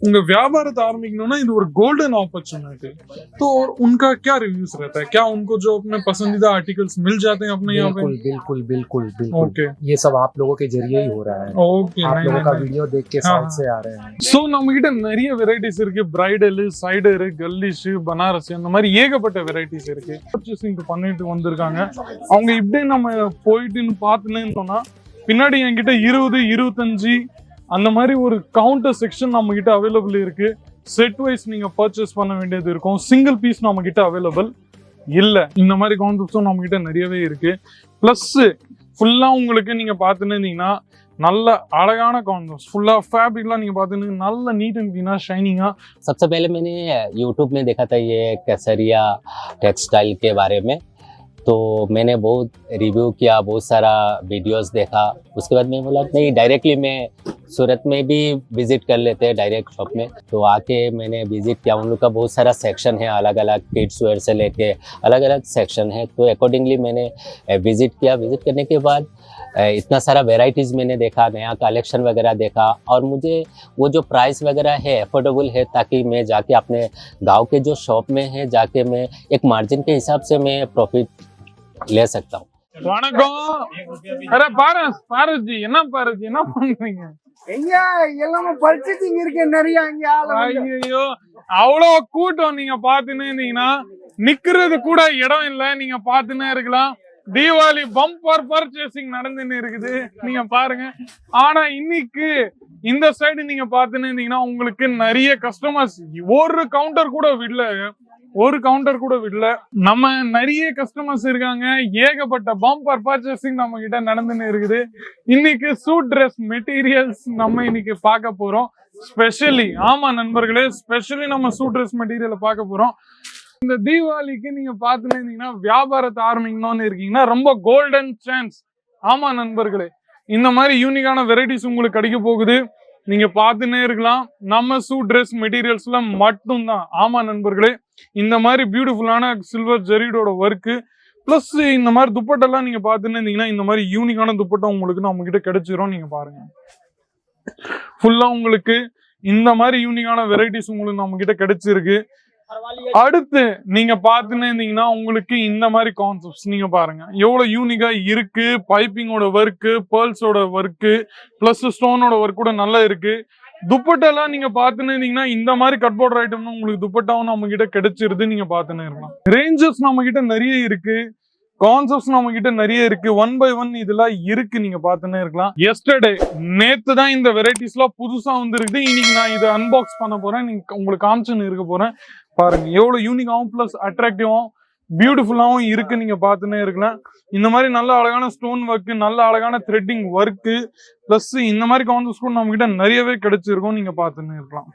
उनका व्यापार आरंभिकना ना इधर गोल्डन अपॉर्चुनिटी। तो उनका क्या रिव्यूज रहता है, क्या उनको जो अपने पसंदीदा आर्टिकल्स मिल जाते हैं अपने यहाँ पे? बिल्कुल बिल्कुल बिल्कुल बिल्कुल ओके, ये सब आप लोगों के जरिए ही हो रहा है। ओके, आप नहीं लोगों नहीं का नहीं, वीडियो देख के हाँ साउथ हाँ, से आ रहे हैं। சோ நம்ம கிட்ட நிறைய வெரைட்டிஸ் இருக்கு. பிரைடல், சைடர், கல்லிஷ், பனாரஸ் அந்த மாதிரி ஏகப்பட்ட வெரைட்டிஸ் இருக்கு. பர்ச்சேசிங் பண்ணிட்டு வந்திருக்காங்க. அவங்க இப்படி நம்ம போயிட்டு பார்த்துன்னு இருந்தோம்னா பின்னாடி என்கிட்ட 20, 25 அந்த மாதிரி ஒரு கவுண்டர் செக்ஷன் நம்ம கிட்ட அவைலபிள் இருக்கு. செட் வைஸ் நீங்க பர்ச்சேஸ் பண்ண வேண்டியது இருக்கும். சிங்கிள் பீஸ் நம்ம கிட்ட அவைலபிள் இல்ல. இந்த மாதிரி கான்செப்ட்ஸும் நம்ம கிட்ட நிறையவே இருக்கு. பிளஸ் ஃபுல்லா உங்களுக்கு நீங்க பார்த்துன்னு இருந்தீங்கன்னா நல்ல அழகான கான்செப்ட்ஸ், ஃபுல்லா ஃபேப்ரிக்லாம் நீங்க பார்த்துன்னு நல்ல நீட் அண்ட் க்ளீனா ஷைனிங்கா. सबसे पहले मैंने यूट्यूब में देखा था ये केसरिया टेक्सटाइल के बारे में, तो मैंने बहुत रिव्यू किया, बहुत सारा वीडियोस देखा। उसके बाद मैं बोला नहीं, डायरेक्टली मैं सूरत में भी विजिट कर लेते हैं डायरेक्ट शॉप में। तो आके मैंने विजिट किया। उन लोग का बहुत सारा सेक्शन है, अलग अलग किड्स वेयर से लेके अलग अलग सेक्शन है। तो अकॉर्डिंगली मैंने विजिट किया। विजिट करने के बाद इतना सारा वेराइटीज़ मैंने देखा, नया कलेक्शन वगैरह देखा, और मुझे वो जो प्राइस वगैरह है अफोर्डेबल है, ताकि मैं जाके अपने गांव के जो शॉप में है जाके मैं एक मार्जिन के हिसाब से मैं प्रॉफिट ले सकता हूँ। வணக்கம். அரே பாரஸ், பாரஸ் ஜி, என்ன பாரஸ் ஜி, என்ன பண்றீங்க? எங்க எல்லாமே பர்ச்சேசிங் இருக்கு நிறைய. இங்க ஐயோ, அவ்வளவு கூட்டம். நீங்க பாத்துன்னு இருந்தீங்கன்னா நிக்கிறது கூட இடம் இல்ல. நீங்க பாத்துன்னே இருக்கலாம். தீபாவளி பம்பர் பர்ச்சேசிங் நடந்துன்னு இருக்குது, நீங்க பாருங்க. ஆனா இன்னைக்கு இந்த சைடு நீங்க பாத்துன்னு இருந்தீங்கன்னா உங்களுக்கு நிறைய கஸ்டமர்ஸ் ஒரு கவுண்டர் கூட விடல. நம்ம நிறைய கஸ்டமர்ஸ் இருக்காங்க. ஏகப்பட்ட பம்பர் பர்ச்சேசிங் நம்ம கிட்ட நடந்துன்னு இருக்குது. இன்னைக்கு சூட் ட்ரெஸ் மெட்டீரியல்ஸ் நம்ம இன்னைக்கு பார்க்க போறோம். ஸ்பெஷலி, ஆமா நண்பர்களே, ஸ்பெஷலி நம்ம சூட் ட்ரெஸ் மெட்டீரியலை பார்க்க போறோம். இந்த தீபாவளிக்கு நீங்க பாத்துன்னு இருந்தீங்கன்னா வியாபாரத்தை ஆரம்பிக்கணும்னு இருக்கீங்கன்னா ரொம்ப கோல்டன் சான்ஸ். ஆமா நண்பர்களே, இந்த மாதிரி யூனிக்கான வெரைட்டிஸ் உங்களுக்கு கிடைக்க போகுது. நீங்க பாத்துன்னே இருக்கலாம். நம்ம சூட் ட்ரெஸ் மெட்டீரியல்ஸ்ல மட்டும்தான். ஆமா நண்பர்களே, இந்த மாதிரி பியூட்டிஃபுல்லான சில்வர் ஜெரிடோட ஒர்க்கு பிளஸ் இந்த மாதிரி துப்பட்டெல்லாம் நீங்க பாத்துன்னு இருந்தீங்கன்னா இந்த மாதிரி யூனிக்கான துப்பட்டா உங்களுக்கு நம்ம கிட்ட கிடைச்சிரும். நீங்க பாருங்க, ஃபுல்லா உங்களுக்கு இந்த மாதிரி யூனிக்கான வெரைட்டிஸ் உங்களுக்கு நம்ம கிட்ட கிடைச்சிருக்கு. அடுத்து நீங்க பாத்துன்னு இருந்தீங்கன்னா உங்களுக்கு இந்த மாதிரி கான்செப்ட்ஸ் நீங்க பாருங்க எவ்வளவு யூனிக்கா இருக்கு. பைப்பிங்கோட ஒர்க்கு, பேர்ல்ஸோட ஒர்க்கு பிளஸ் ஸ்டோனோட ஒர்க் கூட நல்லா இருக்கு. துப்பட்டெல்லாம் நீங்க பாத்துன்னு இருந்தீங்கன்னா இந்த மாதிரி கட் பார்டர் ஐட்டம் உங்களுக்கு துப்பட்டாவும் நம்ம கிட்ட கிடைச்சிருது. நீங்க பாத்துன்னு இருக்கலாம். ரேஞ்சஸ் நம்ம கிட்ட நிறைய இருக்கு, கான்செப்ட்ஸ் நம்ம கிட்ட நிறைய இருக்கு. 1 by 1 இதெல்லாம் இருக்கு. நீங்க பாத்துன்னே இருக்கலாம். எஸ்டர்டே, நேத்து தான் இந்த வெரைட்டிஸ் எல்லாம் புதுசா வந்துருக்குது. இன்னைக்கு நான் இதை அன்பாக்ஸ் பண்ண போறேன். நீங்க உங்களுக்கு காமிச்சுன்னு இருக்க போறேன். பாருங்க எவ்வளவு யூனிக்காவும் பிளஸ் அட்ராக்டிவாவும் பியூட்டிஃபுல்லாவும் இருக்கு. நீங்க பாத்துன்னே இருக்கலாம். இந்த மாதிரி நல்ல அழகான ஸ்டோன் ஒர்க், நல்ல அழகான த்ரெட்டிங் ஒர்க்கு பிளஸ் இந்த மாதிரி கான்செப்ட்ஸ் கூட நம்ம கிட்ட நிறையவே கிடைச்சிருக்கும். நீங்க பாத்துன்னு இருக்கலாம்.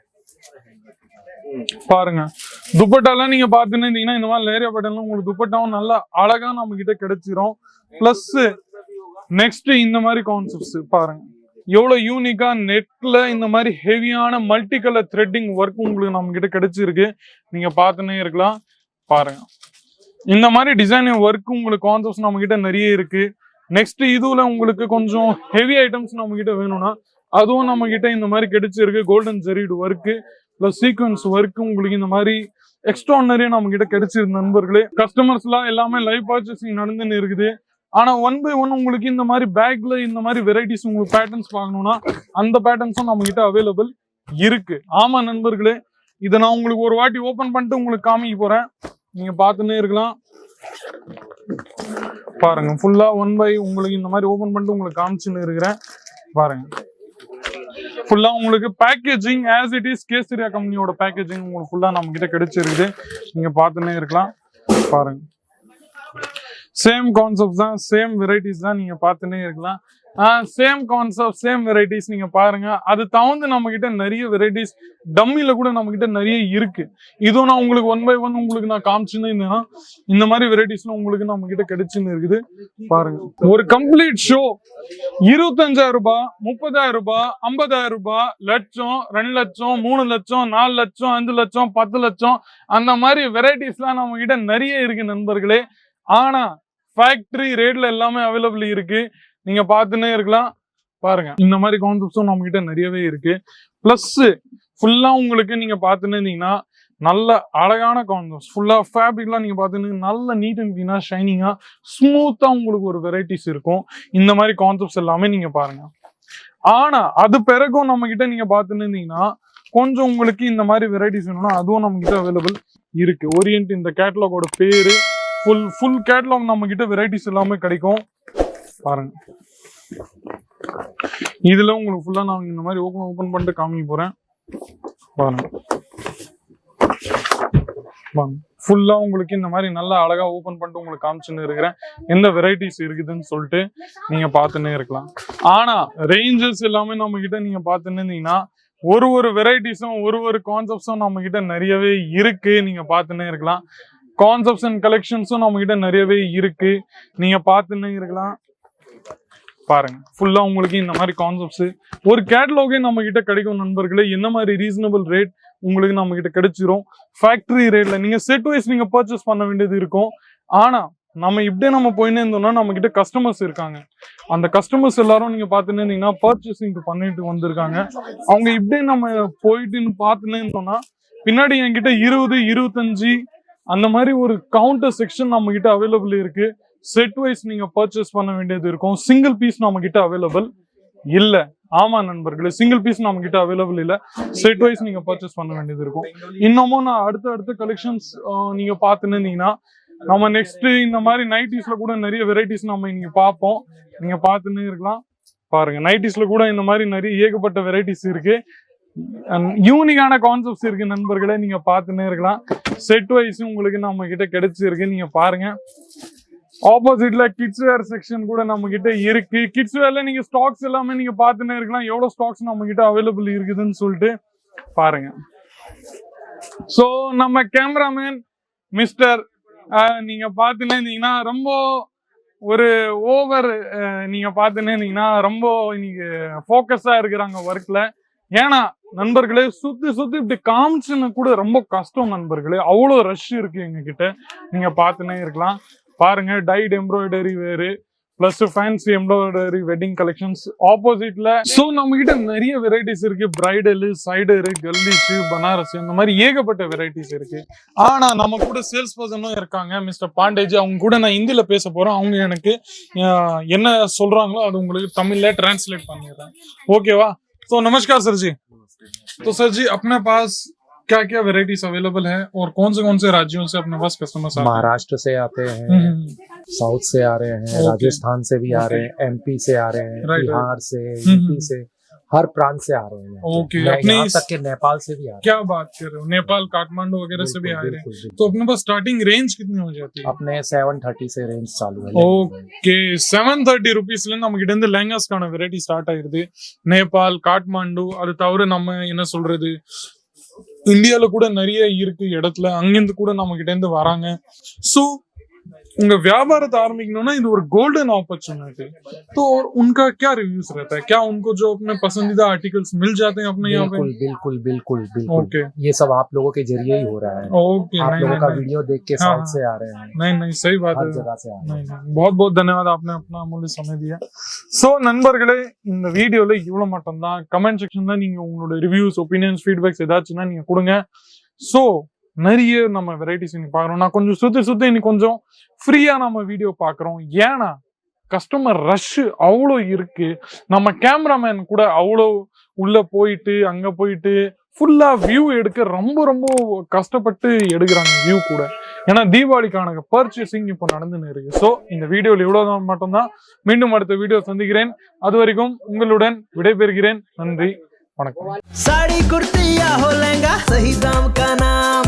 பாருங்க துப்பட்டாலாம் நீங்க பாத்துன்னு இருந்தீங்கன்னா இந்த மாதிரி லேரியா பேட்டர்ன்ல உங்களுக்கு துப்பட்டாவும் நல்லா அழகா நம்ம கிட்ட கிடைச்சிரும். பிளஸ் நெக்ஸ்ட் இந்த மாதிரி கான்செப்ட்ஸ் பாருங்க எவ்வளவு யூனிக்கா நெட்ல இந்த மாதிரி ஹெவியான மல்டி கலர் த்ரெட்டிங் ஒர்க் உங்களுக்கு நம்ம கிட்ட கிடைச்சிருக்கு. நீங்க பாத்துன்னே இருக்கலாம். பாருங்க இந்த மாதிரி டிசைனிங் ஒர்க் உங்களுக்கு கான்செப்ட்ஸ் நம்ம கிட்ட நிறைய இருக்கு. நெக்ஸ்ட் இதுல உங்களுக்கு கொஞ்சம் ஹெவி ஐட்டம்ஸ் நம்ம கிட்ட வேணும்னா அதுவும் நம்ம கிட்ட இந்த மாதிரி கிடைச்சிருக்கு. கோல்டன் ஜெரிடு ஒர்க்கு பிளஸ் சீக்வன்ஸ் ஒர்க் உங்களுக்கு இந்த மாதிரி எக்ஸ்ட்ரானரியா நம்ம கிட்ட கிடைச்சிருக்கு. நண்பர்களே, கஸ்டமர்ஸ் எல்லாம் எல்லாமே லைவ் பர்ச்சேசிங் நடந்துன்னு இருக்குது. ஆனா 1 by 1 உங்களுக்கு இந்த மாதிரி பேக்ல இந்த மாதிரி வெரைட்டிஸ் உங்களுக்கு பேட்டர்ன்ஸ் பார்க்கணும்னா அந்த பேட்டர்ன்ஸும் நம்ம கிட்ட அவைலபிள் இருக்கு. ஆமா நண்பர்களே, இதை நான் உங்களுக்கு ஒரு வாட்டி ஓபன் பண்ணிட்டு உங்களுக்கு காமிக்க போறேன். நீங்க பாத்துன்னே இருக்கலாம். பாருங்க ஃபுல்லா 1 by உங்களுக்கு இந்த மாதிரி ஓபன் பண்ணிட்டு உங்களுக்கு காமிச்சுன்னு இருக்கிறேன். பாருங்க ஃபுல்லா உங்களுக்கு packaging as it is Kesariya கம்பெனியோட பேக்கேஜிங் உங்களுக்கு ஃபுல்லா நம்ம கிட்ட கிடைச்சிருக்குது. நீங்க பாத்துன்னே இருக்கலாம். பாருங்க சேம் கான்செப்ட் தான், சேம் வெரைட்டிஸ் தான். நீங்க பாத்துன்னே இருக்கலாம். Same concept, same varieties. நீங்க பாருங்க அது தகுந்து நம்ம கிட்ட நிறைய வெரைட்டிஸ் டம்மில கூட நம்ம கிட்ட நிறைய இருக்கு. இதுவும் நான் உங்களுக்கு 1 by 1 உங்களுக்கு நான் காமிச்சுன்னு இருந்தேன்னா இந்த மாதிரி வெரைட்டிஸ்லாம் உங்களுக்கு நம்ம கிட்ட கிடைச்சுன்னு இருக்குது. பாருங்க ஒரு கம்ப்ளீட் ஷோ 25,000 ரூபாய், 30,000 ரூபாய், 50,000 ரூபாய், லட்சம், 2 லட்சம், 3 லட்சம், 4 லட்சம், 5 லட்சம், 10 லட்சம் அந்த மாதிரி வெரைட்டிஸ்லாம் நம்ம கிட்ட நிறைய இருக்கு நண்பர்களே. ஆனா ஃபேக்டரி ரேட்ல எல்லாமே அவைலபிள் இருக்கு. நீங்க பாத்துன்னே இருக்கலாம். பாருங்க இந்த மாதிரி கான்செப்ட்ஸும் நம்ம கிட்ட நிறையவே இருக்கு. பிளஸ் ஃபுல்லா உங்களுக்கு நீங்க பாத்துன்னு இருந்தீங்கன்னா நல்ல அழகான கான்செப்ட்ஸ், ஃபுல்லா ஃபேப்ரிக்லாம் நீங்க பாத்துன்னு நல்ல நீட் அண்ட் கிளீனா ஷைனிங்கா ஸ்மூத்தா உங்களுக்கு ஒரு வெரைட்டிஸ் இருக்கும். இந்த மாதிரி கான்செப்ட்ஸ் எல்லாமே நீங்க பாருங்க. ஆனா அது பிறகும் நம்ம கிட்ட நீங்க பாத்துன்னு இருந்தீங்கன்னா கொஞ்சம் உங்களுக்கு இந்த மாதிரி வெரைட்டிஸ் வேணும்னா அதுவும் நம்ம கிட்ட அவைலபிள் இருக்கு. ஓரியன்ட் இந்த கேட்டலாகோட பேரு, ஃபுல் கேட்டலாக் நம்ம கிட்ட வெரைட்டிஸ் எல்லாமே கிடைக்கும். பாருங்க, இதுல உங்களுக்கு ஃபுல்லா நான் இந்த மாதிரி ஓபன் பண்ணிட்டு காமிக்க போறேன். பாருங்க, ஃபுல்லா உங்களுக்கு இந்த மாதிரி நல்லா அழகா ஓபன் பண்ணிட்டு உங்களுக்கு காமிச்சுன்னு இருக்கிறேன் எந்த வெரைட்டிஸ் இருக்குதுன்னு சொல்லிட்டு நீங்க பாத்துன்னே இருக்கலாம். ஆனா ரேஞ்சஸ் எல்லாமே நம்ம கிட்ட நீங்க பாத்துன்னு இருந்தீங்கன்னா ஒரு வெரைட்டிஸும் ஒரு கான்செப்ட்ஸும் நம்ம கிட்ட நிறையவே இருக்கு. நீங்க பாத்துன்னே இருக்கலாம். கான்செப்ட்ஸ் அண்ட் கலெக்ஷன்ஸும் நம்ம கிட்ட நிறையவே இருக்கு. நீங்க பாத்துன்னே இருக்கலாம். பாருங்க, ஃபுல்லா உங்களுக்கு இந்த மாதிரி கான்செப்ட்ஸ் ஒரு கேட்டலாகே நம்ம கிட்ட கிடைக்கும் நண்பர்களே. என்ன மாதிரி ரீசனபிள் ரேட் உங்களுக்கு நம்ம கிட்ட கிடைச்சிரும். ஃபேக்டரி ரேட்ல நீங்க செட் வைஸ் நீங்க பர்ச்சேஸ் பண்ண வேண்டியது இருக்கும். ஆனா நம்ம இப்படியே நம்ம போயின்னு இருந்தோம்னா நம்ம கிட்ட கஸ்டமர்ஸ் இருக்காங்க. அந்த கஸ்டமர்ஸ் எல்லாரும் நீங்க பாத்துன்னு இருந்தீங்கன்னா பர்ச்சேசிங் பண்ணிட்டு வந்திருக்காங்க. அவங்க இப்படியே நம்ம போயிட்டு பார்த்துன்னு இருந்தோம்னா பின்னாடி என்கிட்ட 20, 25 அந்த மாதிரி ஒரு கவுண்டர் செக்ஷன் நம்ம கிட்ட அவைலபிள் இருக்கு. செட் வைஸ் நீங்க பர்ச்சேஸ் பண்ண வேண்டியது இருக்கும். சிங்கிள் பீஸ் நம்ம கிட்ட அவைலபிள் இல்ல. ஆமா நண்பர்களே, சிங்கிள் பீஸ் நம்ம கிட்ட அவைலபிள் இல்ல. செட் வைஸ் நீங்க பர்ச்சேஸ் பண்ண வேண்டியது இருக்கும். இன்னமும் நான் அடுத்த கலெக்ஷன்ஸ் நீங்க பாத்துன்னு இருந்தீங்கன்னா நம்ம நெக்ஸ்ட் இந்த மாதிரி நைட்டிஸ்ல கூட நிறைய வெரைட்டிஸ் நம்ம இன்னைக்கு பார்ப்போம். நீங்க பாத்துன்னு இருக்கலாம். பாருங்க, நைட்டிஸ்ல கூட இந்த மாதிரி நிறைய ஏகப்பட்ட வெரைட்டிஸ் இருக்கு. யூனிக்கான கான்செப்ட்ஸ் இருக்கு நண்பர்களே. நீங்க பாத்துன்னே இருக்கலாம். செட் வைஸ் உங்களுக்கு நம்ம கிட்ட கிடைச்சிருக்கு. நீங்க பாருங்க, ஆப்போசிட்ல கிட்ஸ் வேர் செக்ஷன் கூட நம்ம கிட்ட இருக்கு. கிட்ஸ் வேர்ல நீங்க ஸ்டாக்ஸ் எல்லாமே நீங்க பாத்துன்னே இருக்கலாம். எவ்வளவு ஸ்டாக்ஸ் நம்ம கிட்ட அவைலபிள் இருக்குதுன்னு சொல்லிட்டு பாருங்க. சோ நம்ம கேமராமேன் மிஸ்டர் நீங்க பாத்துன்னே இருந்தீங்கன்னா ரொம்ப ஒரு ஓவர் நீங்க பாத்துன்னே இருந்தீங்கன்னா ரொம்ப இன்னைக்கு போக்கஸா இருக்கிறாங்க ஒர்க்ல. ஏன்னா நண்பர்களே சுத்தி இப்படி காமிச்சுன்னு கூட ரொம்ப கஷ்டம் நண்பர்களே. அவ்வளோ ரஷ் இருக்கு எங்க கிட்ட. நீங்க பாத்துன்னே இருக்கலாம். பாருங்க, டைட் எம்ப்ராய்டரி வேறு plus fancy embroidery wedding collections ஆப்போசிட்ல. சோ நம்ம கிட்ட நிறைய வெரைட்டிஸ் இருக்கு. பிரைடல், சைடரு, கல்லிஷ், பனாரஸ் இந்த மாதிரி ஏகப்பட்ட வெரைட்டிஸ் இருக்கு. ஆனா நம்ம கூட சேல்ஸ் பர்சனும் இருக்காங்க, மிஸ்டர் பாண்டேஜி. அவங்க கூட நான் ஹிந்தில பேச போறேன். அவங்க எனக்கு என்ன சொல்றாங்களோ அது உங்களுக்கு தமிழ்ல டிரான்ஸ்லேட் பண்ணிடுறேன். ஓகேவா? तो नमस्कार सर जी। तो सर जी अपने पास क्या क्या वेराइटीज अवेलेबल है और कौन से राज्यों से अपने पास कस्टमर्स आते हैं? महाराष्ट्र से आते हैं, साउथ से आ रहे हैं, राजस्थान से भी आ रहे हैं, एमपी से आ रहे हैं, बिहार से, यूपी से, हर प्रांत से आ रहे हैं। ओके, अपने यहाँ तक के नेपाल से भी आ रहे हैं। क्या बात कर रहे हो, नेपाल काठमांडू वगैरह से भी आ रहे हैं। तो अपने पास स्टार्टिंग रेंज कितनी हो जाती है? अपने 730 से रेंज चालू है। ஓகே, 730 ருபீஸ்ல நம்ம கிட்ட இருந்து லெஹங்காஸ்க்கான வெரைட்டி ஸ்டார்ட் ஆயிருது. நேபாள், காட்மாண்டு, அது தவிர நம்ம என்ன சொல்றது இந்தியால கூட நிறைய இருக்கு இடத்துல. அங்கிருந்து கூட நம்ம கிட்ட இருந்து வராங்க. சோ उनका व्यापार आरंभिकना ये गोल्डन अपॉर्चुनिटी। तो उनका क्या रिव्यूज रहता है, क्या उनको जो अपने पसंदीदा आर्टिकल्स मिल जाते हैं अपने यहाँ पे? बिल्कुल बिल्कुल बिल्कुल ओके, ये सब आप लोगों के जरिए ही हो रहा है। ओके, आप लोगों का वीडियो देख के साउथ से आ रहे हैं। नहीं नहीं सही बात है, हर जगह से आ रहे हैं। नहीं बहुत बहुत धन्यवाद, आपने अपना अमूल्य समय दिया। सो நண்பர்களே இந்த வீடியோல இவ்வளவு மட்டும் தான். கமெண்ட் செக்ஷன்ல நீங்க உங்களோட ரிவ்யூஸ், ஒபினியன்ஸ், ஃபீட்பேக்ஸ் ஏதாச்சும்னா நீங்க கொடுங்க. சோ நிறைய நம்ம வெரைட்டிஸ் இன்னைக்கு பாக்குறோம். நான் கொஞ்சம் சுத்தி இன்னைக்கு கொஞ்சம் ஃப்ரீயா நம்ம வீடியோ பாக்குறோம். ஏன்னா கஸ்டமர் ரஷ் அவ்வளோ இருக்கு. நம்ம கேமராமேன் கூட அவ்வளோ உள்ள போயிட்டு அங்க போயிட்டு ஃபுல்லா வியூ எடுக்க ரொம்ப ரொம்ப கஷ்டப்பட்டு எடுக்கிறாங்க வியூ கூட. ஏன்னா தீபாவளிக்கான பர்ச்சேசிங் இப்போ நடந்துன்னு இருக்கு. ஸோ இந்த வீடியோல இவ்வளவுதான் மட்டும்தான். மீண்டும் அடுத்த வீடியோ சந்திக்கிறேன். அது வரைக்கும் உங்களுடன் விடைபெறுகிறேன். நன்றி, வணக்கம்। साड़ी कुर्ती या हो लहंगा, सही दाम का नाम